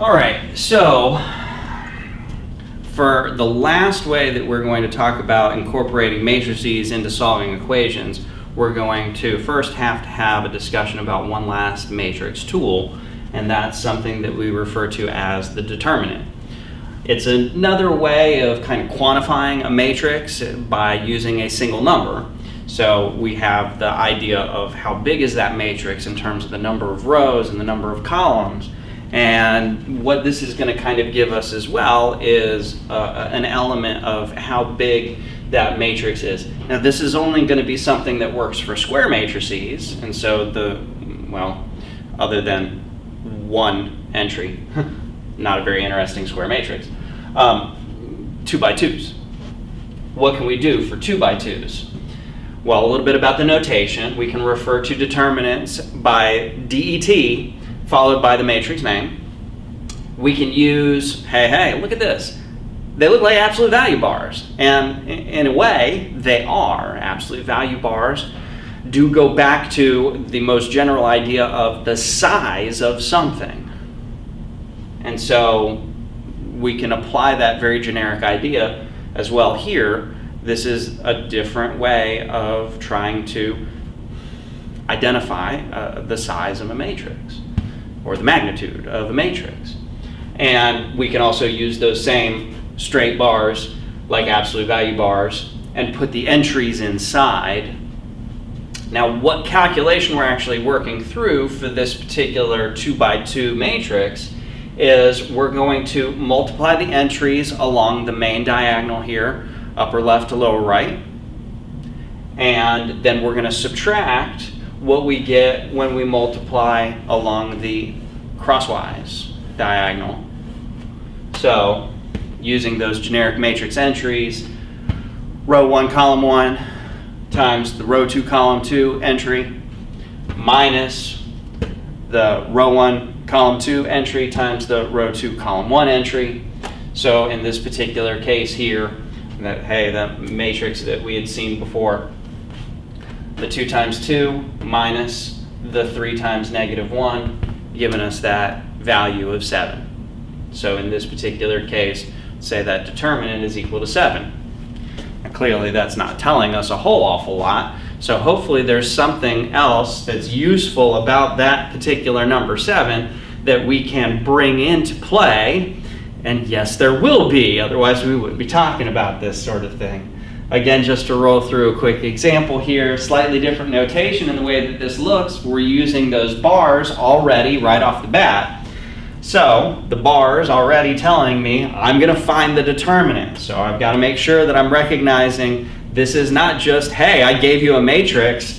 All right, so for the last way that we're going to talk about incorporating matrices into solving equations, we're going to first have to have a discussion about one last matrix tool, and that's something that we refer to as the determinant. It's another way of kind of quantifying a matrix by using a single number. So we have the idea of how big is that matrix in terms of the number of rows and the number of columns. And what this is going to kind of give us as well is an element of how big that matrix is. Now this is only going to be something that works for square matrices, and so other than one entry, not a very interesting square matrix. 2 by 2s. What can we do for 2 by 2s? Well, a little bit about the notation. We can refer to determinants by DET followed by the matrix name. We can use, hey, look at this. They look like absolute value bars. And in a way, they are. Absolute value bars do go back to the most general idea of the size of something. And so we can apply that very generic idea as well here. This is a different way of trying to identify the size of a matrix or the magnitude of a matrix. And we can also use those same straight bars like absolute value bars and put the entries inside. Now what calculation we're actually working through for this particular 2 by 2 matrix is we're going to multiply the entries along the main diagonal here, upper left to lower right, and then we're going to subtract what we get when we multiply along the crosswise diagonal. So using those generic matrix entries, row 1 column 1 times the row 2 column 2 entry minus the row 1 column 2 entry times the row 2 column 1 entry. So in this particular case here, the matrix that we had seen before, the 2 times 2 minus the 3 times -1, giving us that value of 7. So in this particular case, say that determinant is equal to 7. Now clearly that's not telling us a whole awful lot, so hopefully there's something else that's useful about that particular number 7 that we can bring into play. And yes, there will be, otherwise we wouldn't be talking about this sort of thing. Again, just to roll through a quick example here, slightly different notation in the way that this looks. We're using those bars already right off the bat. So the bars already telling me I'm going to find the determinant. So I've got to make sure that I'm recognizing this is not just, hey, I gave you a matrix.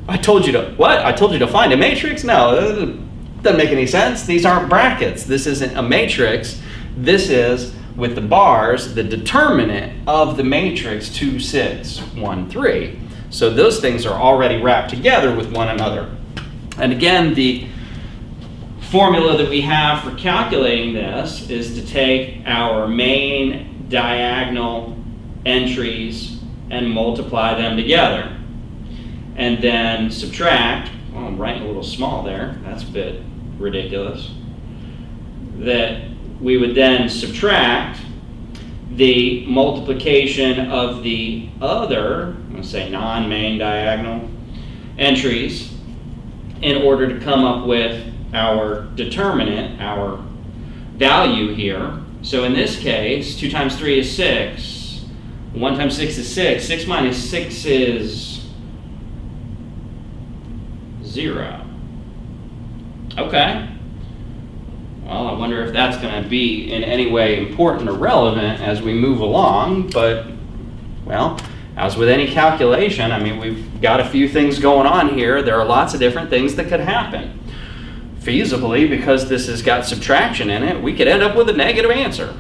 I told you to, what? I told you to find a matrix? No, it doesn't make any sense. These aren't brackets. This isn't a matrix. This is, with the bars, the determinant of the matrix 2, 6, 1, 3. So those things are already wrapped together with one another. And again, the formula that we have for calculating this is to take our main diagonal entries and multiply them together. And then subtract, well, I'm writing a little small there, that's a bit ridiculous, that we would then subtract the multiplication of the other, I'm going to say non-main diagonal entries, in order to come up with our determinant, our value here. So in this case, 2 times 3 is 6, 1 times 6 is 6, 6 minus 6 is 0. Okay. Well, I wonder if that's going to be in any way important or relevant as we move along, but, well, as with any calculation, I mean, we've got a few things going on here. There are lots of different things that could happen. Feasibly, because this has got subtraction in it, we could end up with a negative answer.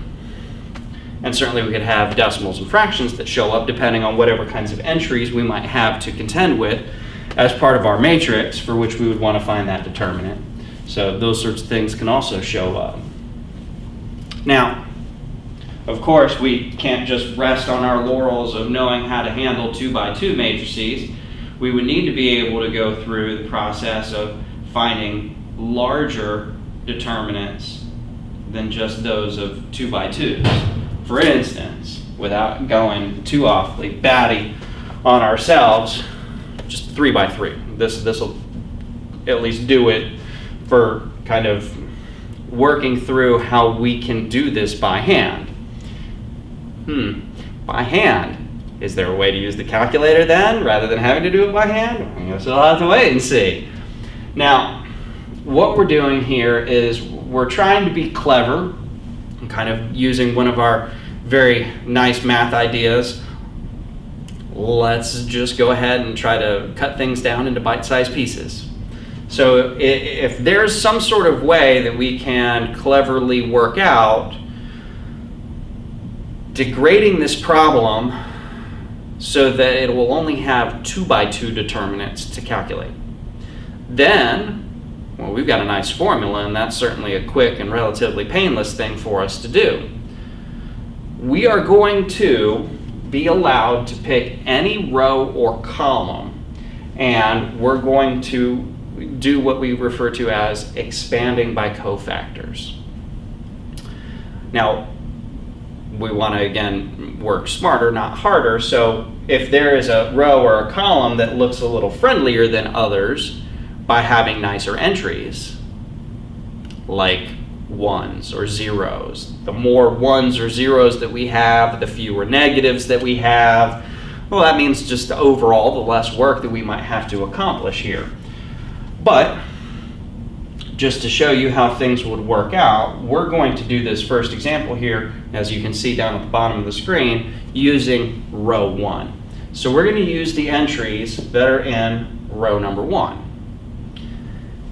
And certainly we could have decimals and fractions that show up depending on whatever kinds of entries we might have to contend with as part of our matrix for which we would want to find that determinant. So those sorts of things can also show up. Now, of course, we can't just rest on our laurels of knowing how to handle 2 by 2 matrices. We would need to be able to go through the process of finding larger determinants than just those of 2 by 2s. For instance, without going too awfully batty on ourselves, just 3 by 3. This will at least do it for kind of working through how we can do this by hand. By hand. Is there a way to use the calculator then, rather than having to do it by hand? I guess we'll have to wait and see. Now, what we're doing here is we're trying to be clever, and kind of using one of our very nice math ideas. Let's just go ahead and try to cut things down into bite-sized pieces. So if there's some sort of way that we can cleverly work out degrading this problem so that it will only have 2 by 2 determinants to calculate, then, well, we've got a nice formula, and that's certainly a quick and relatively painless thing for us to do. We are going to be allowed to pick any row or column, and we're going to do what we refer to as expanding by cofactors. Now, we want to, again, work smarter, not harder. So if there is a row or a column that looks a little friendlier than others by having nicer entries, like 1s or 0s, the more 1s or 0s that we have, the fewer negatives that we have, well, that means just overall the less work that we might have to accomplish here. But just to show you how things would work out, we're going to do this first example here, as you can see down at the bottom of the screen, using row 1. So we're going to use the entries that are in row number 1.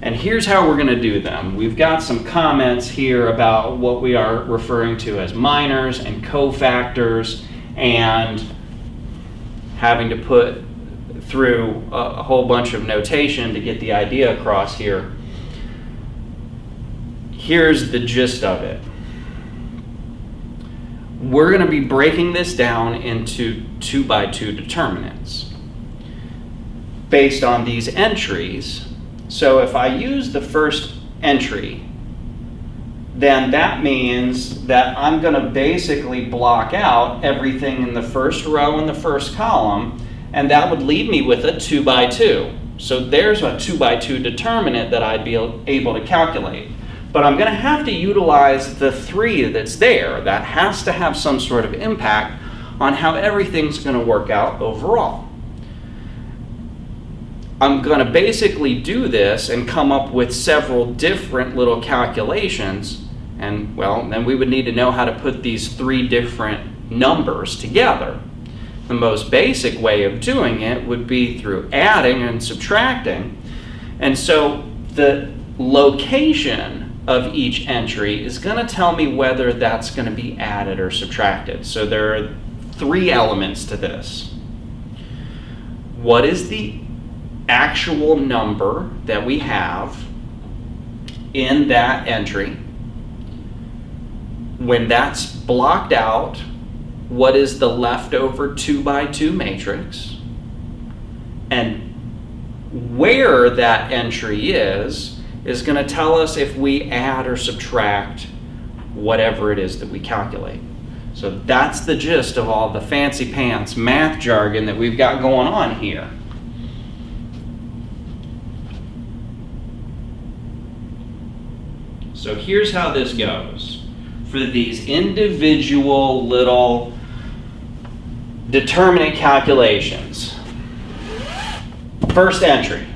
And here's how we're going to do them. We've got some comments here about what we are referring to as minors and cofactors, and having to put through a whole bunch of notation to get the idea across here. Here's the gist of it. We're going to be breaking this down into 2 by 2 determinants based on these entries. So if I use the first entry, then that means that I'm going to basically block out everything in the first row and the first column, and that would leave me with a 2 by 2. So there's a 2 by 2 determinant that I'd be able to calculate. But I'm going to have to utilize the 3 that's there. That has to have some sort of impact on how everything's going to work out overall. I'm going to basically do this and come up with several different little calculations, and well, then we would need to know how to put these 3 different numbers together. The most basic way of doing it would be through adding and subtracting. And so the location of each entry is going to tell me whether that's going to be added or subtracted. So there are 3 elements to this. What is the actual number that we have in that entry? When that's blocked out, what is the leftover 2 by 2 matrix? And where that entry is going to tell us if we add or subtract whatever it is that we calculate. So that's the gist of all the fancy pants math jargon that we've got going on here. So here's how this goes. For these individual little determinant calculations, first entry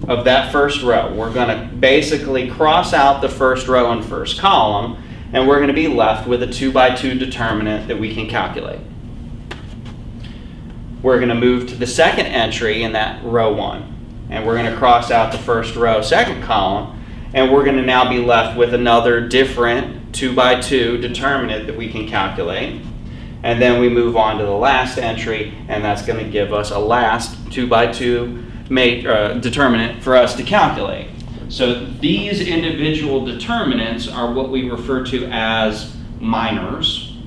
of that first row, we're going to basically cross out the first row and first column, and we're going to be left with a 2 by 2 determinant that we can calculate. We're going to move to the second entry in that row 1, and we're going to cross out the first row, second column, and we're going to now be left with another different 2 by 2 determinant that we can calculate. And then we move on to the last entry, and that's going to give us a last 2 by 2 determinant for us to calculate. So these individual determinants are what we refer to as minors.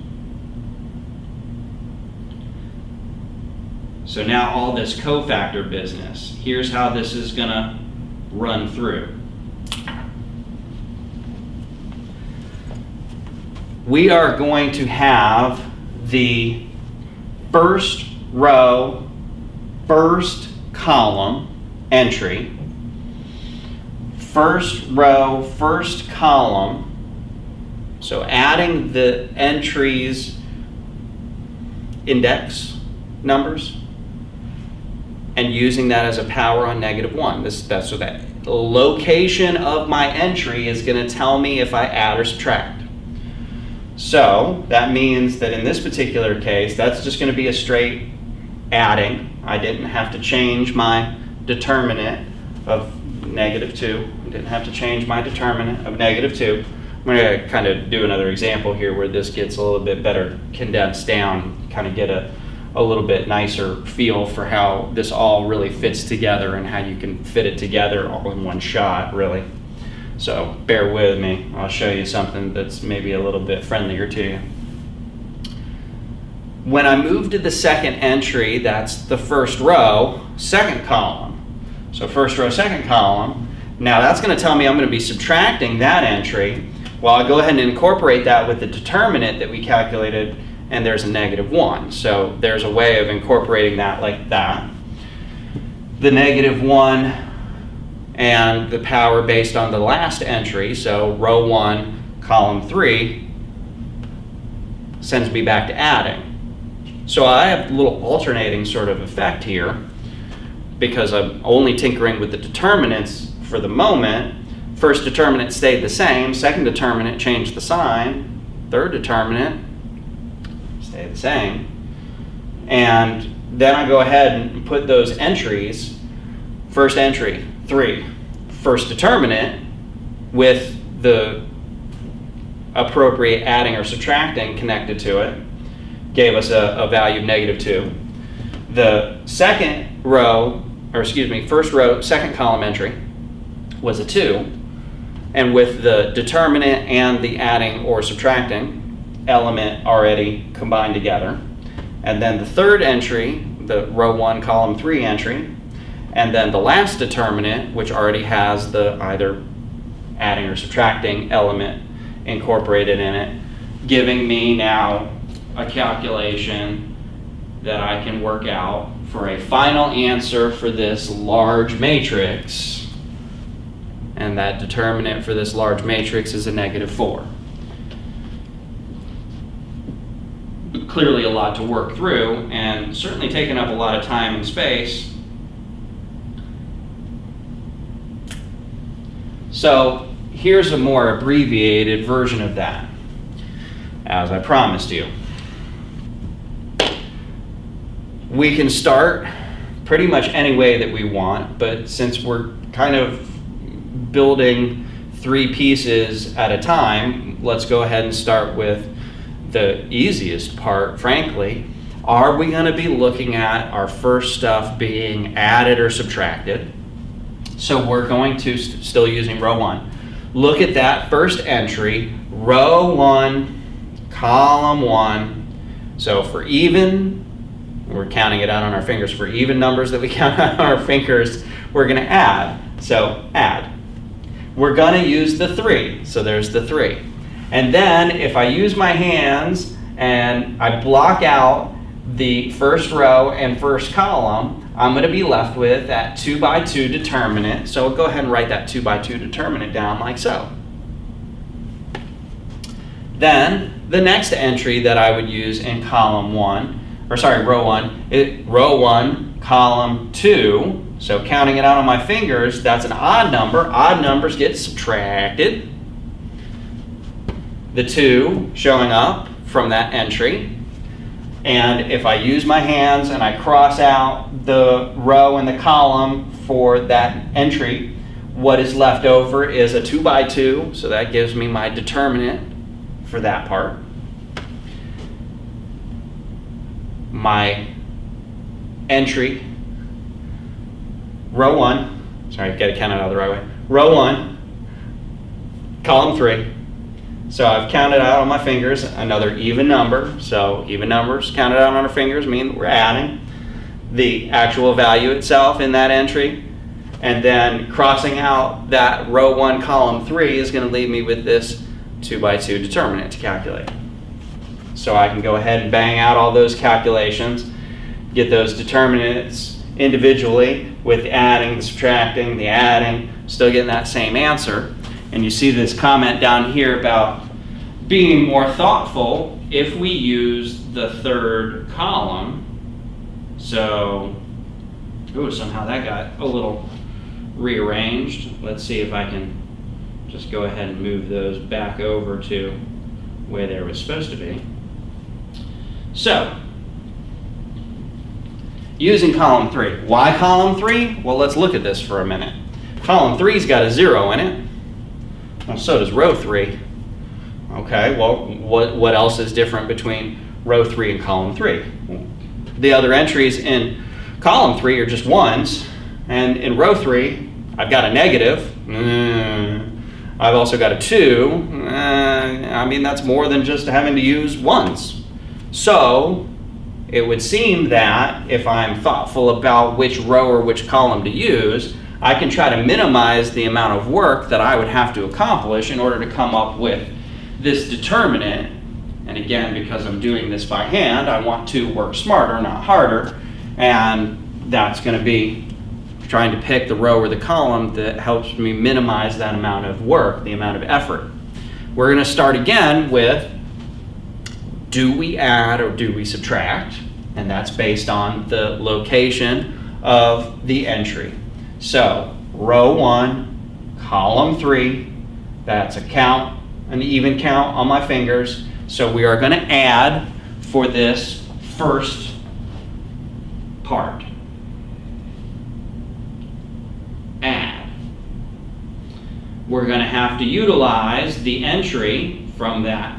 So now all this cofactor business, here's how this is going to run through. we are going to have the first row, first column entry, first row, first column. So adding the entries index numbers and using that as a power on -1. That's so that the location of my entry is going to tell me if I add or subtract. So that means that in this particular case, that's just going to be a straight adding. I didn't have to change my determinant of -2. I didn't have to change my determinant of -2. I'm going to kind of do another example here where this gets a little bit better condensed down, kind of get a little bit nicer feel for how this all really fits together and how you can fit it together all in one shot, really. So bear with me. I'll show you something that's maybe a little bit friendlier to you. When I move to the second entry, that's the first row, second column. So first row, second column. Now that's going to tell me I'm going to be subtracting that entry. Well, I'll go ahead and incorporate that with the determinant that we calculated, and there's a -1. So there's a way of incorporating that like that. The -1 and the power based on the last entry, so row 1, column 3, sends me back to adding. So I have a little alternating sort of effect here because I'm only tinkering with the determinants for the moment. First determinant stayed the same, second determinant changed the sign, third determinant stayed the same. And then I go ahead and put those entries, first entry, 3, first determinant with the appropriate adding or subtracting connected to it, gave us a value of -2. The second row, or excuse me, first row, second column entry was a 2. And with the determinant and the adding or subtracting element already combined together. And then the third entry, the row 1, column 3 entry, and then the last determinant, which already has the either adding or subtracting element incorporated in it, giving me now a calculation that I can work out for a final answer for this large matrix. And that determinant for this large matrix is a -4. Clearly a lot to work through, and certainly taking up a lot of time and space. So here's a more abbreviated version of that, as I promised you. We can start pretty much any way that we want, but since we're kind of building 3 pieces at a time, let's go ahead and start with the easiest part, frankly. Are we going to be looking at our first stuff being added or subtracted? So we're going to, still using row 1, look at that first entry, row 1, column 1. So for even, we're counting it out on our fingers, for even numbers that we count on our fingers, we're going to add. So add. We're going to use the 3, so there's the 3. And then if I use my hands and I block out the first row and first column, I'm going to be left with that 2 by 2 determinant. So I'll go ahead and write that 2 by 2 determinant down like so. Then the next entry that I would use in column 1, or sorry, row 1, row 1, column 2. So counting it out on my fingers, that's an odd number. Odd numbers get subtracted. The 2 showing up from that entry. And if I use my hands and I cross out the row and the column for that entry, what is left over is a 2 by 2. So that gives me my determinant for that part. My entry, row 1, sorry, I've got to count it out the right way. Row 1, column 3. So I've counted out on my fingers another even number. So even numbers counted out on our fingers mean that we're adding the actual value itself in that entry. And then crossing out that row 1, column 3 is going to leave me with this 2 by 2 determinant to calculate. So I can go ahead and bang out all those calculations, get those determinants individually with the adding, the subtracting, the adding, still getting that same answer. And you see this comment down here about being more thoughtful if we use the third column. So, ooh, somehow that got a little rearranged. Let's see if I can just go ahead and move those back over to where they were supposed to be. So, using column 3. Why column 3? Well, let's look at this for a minute. Column 3's got a 0 in it. Well, so does row 3. Okay, well, what else is different between row 3 and column 3? The other entries in column 3 are just 1s, and in row 3, I've got a negative. I've also got a 2. I mean, that's more than just having to use 1s. So, it would seem that if I'm thoughtful about which row or which column to use, I can try to minimize the amount of work that I would have to accomplish in order to come up with this determinant. And again, because I'm doing this by hand, I want to work smarter, not harder. And that's going to be trying to pick the row or the column that helps me minimize that amount of work, the amount of effort. We're going to start again with, do we add or do we subtract? And that's based on the location of the entry. So, row 1, column 3, that's a count, an even count on my fingers. So we are going to add for this first part. Add. We're going to have to utilize the entry from that,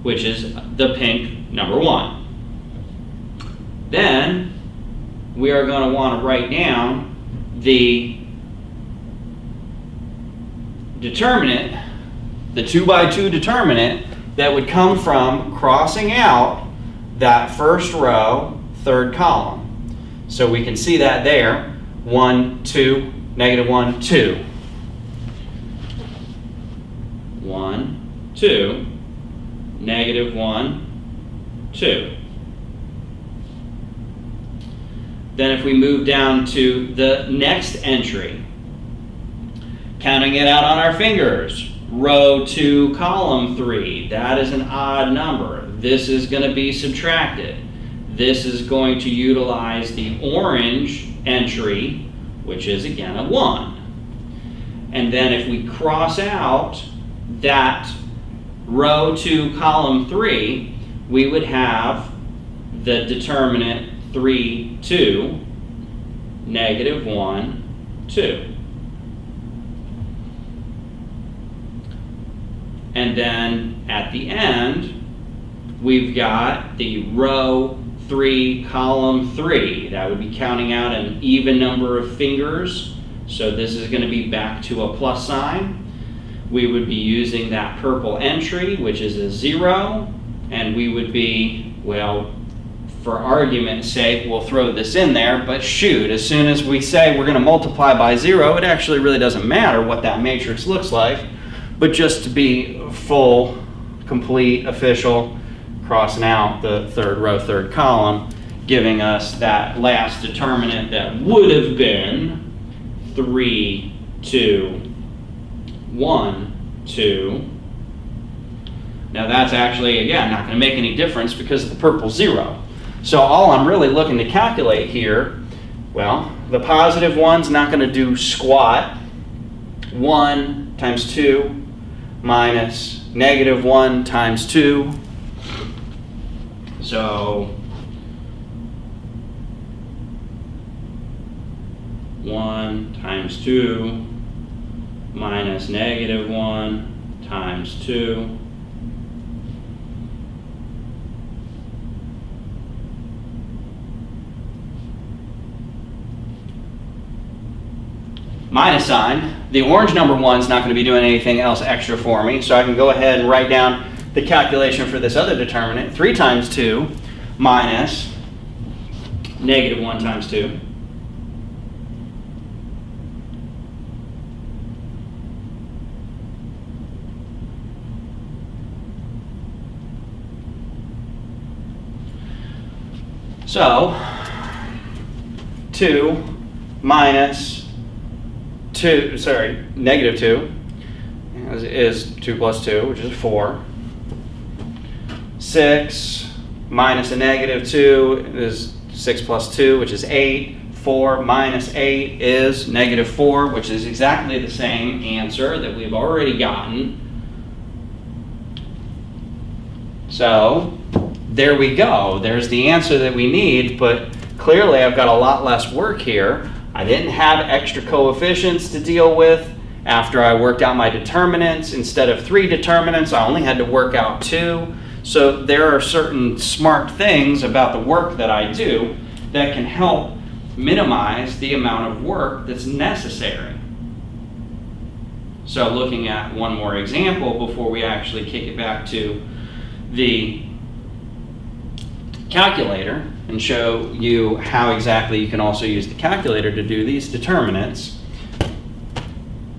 which is the pink number 1. Then we are going to want to write down the determinant, the 2 by 2 determinant that would come from crossing out that first row, third column. So we can see that there, 1, 2, negative 1, 2. 1, 2, negative 1, 2. Then if we move down to the next entry, counting it out on our fingers, row 2, column 3, that is an odd number. This is going to be subtracted. This is going to utilize the orange entry, which is again a 1. And then if we cross out that row 2, column 3, we would have the determinant 3, 2, negative 1, 2. And then at the end, we've got the row 3, column 3. That would be counting out an even number of fingers. So this is going to be back to a plus sign. We would be using that purple entry, which is a 0. And we would be, well, for argument's sake, we'll throw this in there, but shoot, as soon as we say we're going to multiply by 0, it actually really doesn't matter what that matrix looks like. But just to be full, complete, official, crossing out the third row, third column, giving us that last determinant that would have been 3, 2, 1, 2. Now that's actually, again, not going to make any difference because of the purple 0. So all I'm really looking to calculate here, well, the positive 1's not going to do squat. 1 times 2 minus negative 1 times 2. So 1 times 2 minus negative 1 times 2. Minus sign. The orange number 1 is not going to be doing anything else extra for me, so I can go ahead and write down the calculation for this other determinant. 3 times 2 minus negative 1 times 2. So 2 minus 2, sorry, negative 2 is 2 plus 2, which is 4. 6 minus a negative 2 is 6 plus 2, which is 8. 4 minus 8 is negative 4, which is exactly the same answer that we've already gotten. So there we go. There's the answer that we need, but clearly I've got a lot less work here. I didn't have extra coefficients to deal with. After I worked out my determinants, instead of 3 determinants, I only had to work out 2. So there are certain smart things about the work that I do that can help minimize the amount of work that's necessary. So looking at one more example before we actually kick it back to the calculator and show you how exactly you can also use the calculator to do these determinants.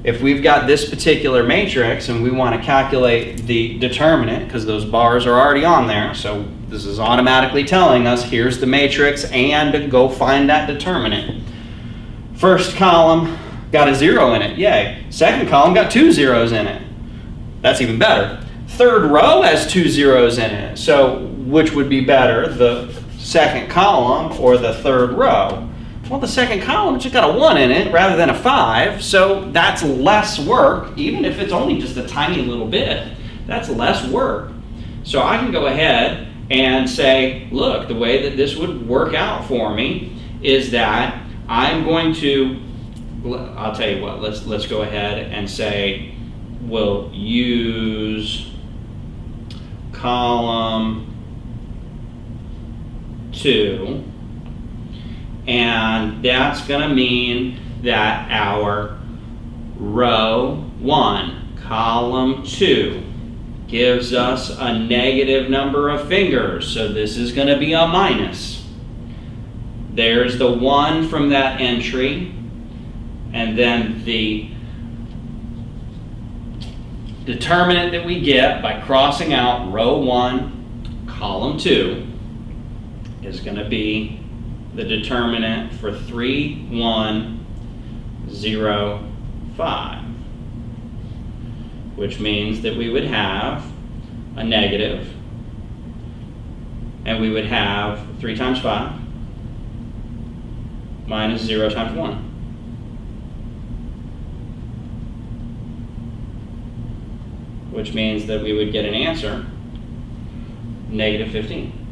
If we've got this particular matrix and we want to calculate the determinant, because those bars are already on there, so this is automatically telling us here's the matrix and go find that determinant. First column got a 0 in it, yay. Second column got 2 zeros in it. That's even better. Third row has 2 zeros in it. So which would be better, the second column or the third row? Well, the second column just got a 1 in it rather than a 5, so that's less work, even if it's only just a tiny little bit. That's less work. So I can go ahead and say, look, the way that this would work out for me is that I'm going to, I'll tell you what, let's go ahead and say we'll use column 2. And that's going to mean that our row 1, column 2, gives us a negative number of fingers. So this is going to be a minus. There's the 1 from that entry. And then the determinant that we get by crossing out row 1, column 2, is going to be the determinant for 3, 1, 0, 5, which means that we would have a negative, and we would have 3 times 5 minus 0 times 1. Which means that we would get an answer, negative 15.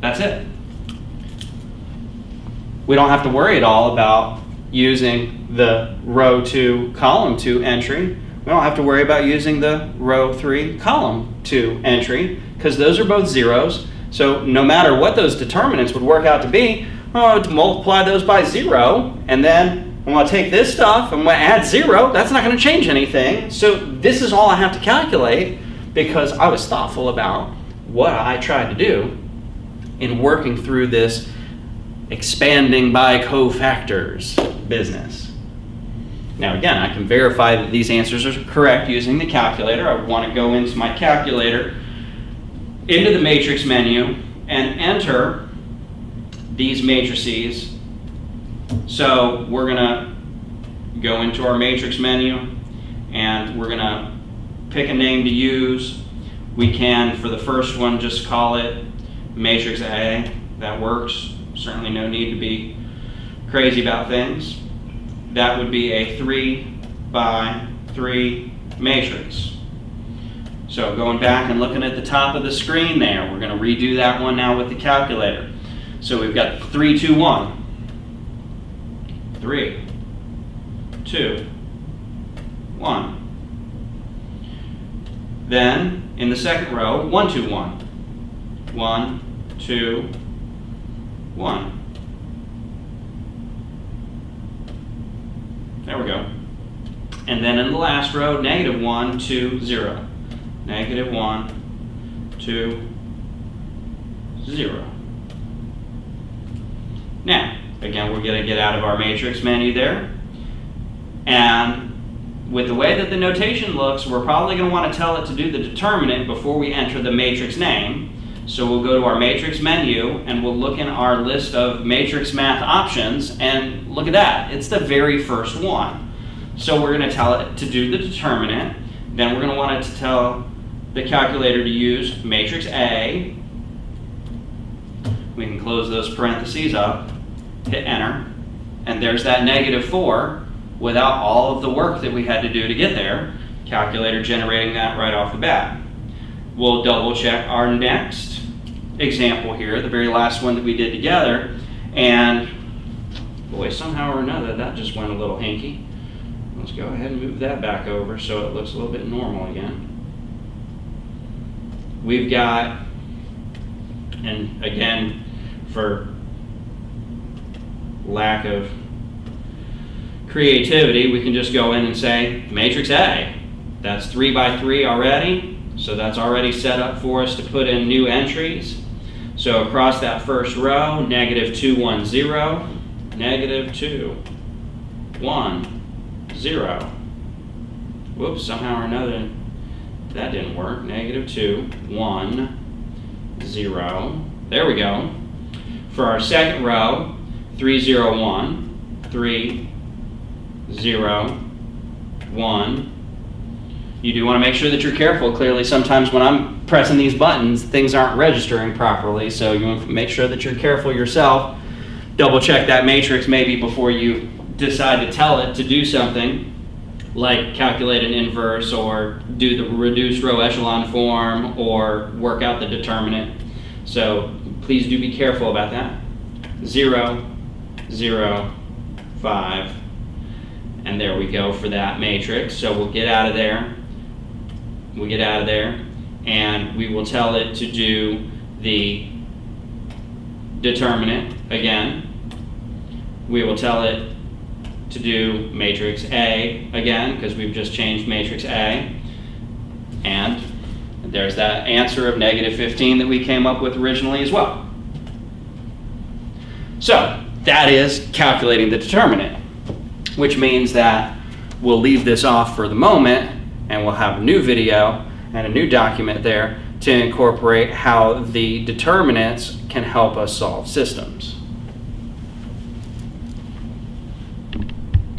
That's it. We don't have to worry at all about using the row 2, column 2 entry. We don't have to worry about using the row 3, column 2 entry, because those are both zeros. So no matter what those determinants would work out to be, to multiply those by 0, and then I'm going to take this stuff, I'm going to add 0. That's not going to change anything. So this is all I have to calculate because I was thoughtful about what I tried to do in working through this expanding by cofactors business. Now again, I can verify that these answers are correct using the calculator. I would want to go into my calculator, into the matrix menu, and enter these matrices. So we're going to go into our matrix menu and we're going to pick a name to use. We can, for the first one, just call it matrix A. That works. Certainly no need to be crazy about things. That would be a 3 by 3 matrix. So going back and looking at the top of the screen there, we're going to redo that one now with the calculator. So we've got 3, 2, 1. 3, 2, 1. Then in the second row, 1, 2, 1. 1, 2, 1. There we go. And then in the last row, negative 1, 2, 0. Negative 1, 2, 0. Now, again, we're going to get out of our matrix menu there. And with the way that the notation looks, we're probably going to want to tell it to do the determinant before we enter the matrix name. So we'll go to our matrix menu and we'll look in our list of matrix math options, and look at that, it's the very first one. So we're going to tell it to do the determinant, then we're going to want it to tell the calculator to use matrix A. We can close those parentheses up, hit enter, and there's that -4 without all of the work that we had to do to get there. Calculator generating that right off the bat. We'll double check our next example here, the very last one that we did together, and boy, somehow or another that just went a little hinky. Let's go ahead and move that back over so it looks a little bit normal again. We've got, and again, for lack of creativity, we can just go in and say matrix A. That's 3 by 3 already, so that's already set up for us to put in new entries. So across that first row, -2, 1, 0, -2, 1, 0. Whoops, somehow or another that didn't work. -2, 1, 0. There we go. For our second row, 3, 0, 1, 3, 0, 1. You do want to make sure that you're careful. Clearly, sometimes when I'm pressing these buttons, things aren't registering properly, so you want to make sure that you're careful yourself. Double check that matrix maybe before you decide to tell it to do something like calculate an inverse or do the reduced row echelon form or work out the determinant. So please do be careful about that. 0, 0, 5, and there we go for that matrix. So we'll get out of there. We'll get out of there, and we will tell it to do the determinant again. We will tell it to do matrix A again, because we've just changed matrix A. And there's that answer of -15 that we came up with originally as well. So that is calculating the determinant, which means that we'll leave this off for the moment, and we'll have a new video and a new document there to incorporate how the determinants can help us solve systems.